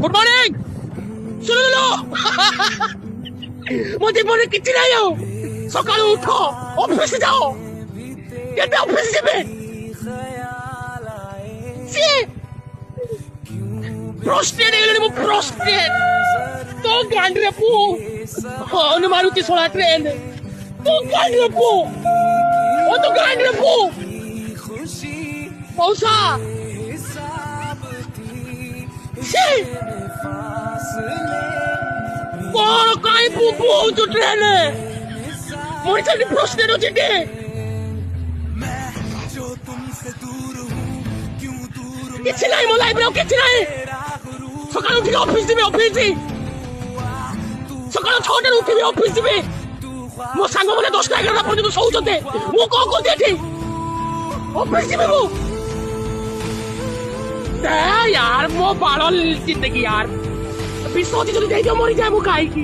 good morning सुनो लो ମୋ ଜୀବନରେ କିଛି ନାହିଁ ଆଉ ସକାଳୁ ଉଠ ଅଫିସ ଯାଅ କେବେ ଅଫିସ ଯିବେ ସିଏ ପ୍ରୋଷ୍ଟେଟ୍ ହେଇଗଲେଣି ମୁଁ ପ୍ରୋଷ୍ଟେଟ୍ ତୋ ଗାଣ୍ଡିରେ ପୁଅ ହର୍ନ ମାରୁଛି ଶଳା ଟ୍ରେନ୍ ତୋ ଗାଣ୍ଡିରେ ପୁଅ ଓ ତୋ ଗାଣ୍ଡିରେ ପୁଅ ମଉସା ସେ କଣ କାଇଁ ପୁପୁ ହଉଛୁ ଟ୍ରେନ୍ ମଣିଷ ପ୍ରୋଷ୍ଟେଟ୍ ଅଛି ଟେ କିଛି ନାହିଁ ମୋ ଲାଇଫରେ ଆଉ କିଛି ନାହିଁ ସକାଳୁ ଉଠିକି ଅଫିସ ଯିବି ଅଫିସ ସକାଳ 6ଟାରୁ ଉଠିବି ଅଫିସ ଯିବି ମୋ ସାଙ୍ଗମାନେ 10ଟା 11ଟା ପର୍ଯ୍ୟନ୍ତ ଶୋଉଛନ୍ତି ମୁଁ କଣ କରୁଛି ଏଠି ଅଫିସ ଯିବି ମୁଁ यार ମୋ ବାଳ ଜିନ୍ଦଗି यार ବିଷ ଯଦି ଦେଇଦିଅ ମରିଯାଏ ମୁଁ ଖାଇକି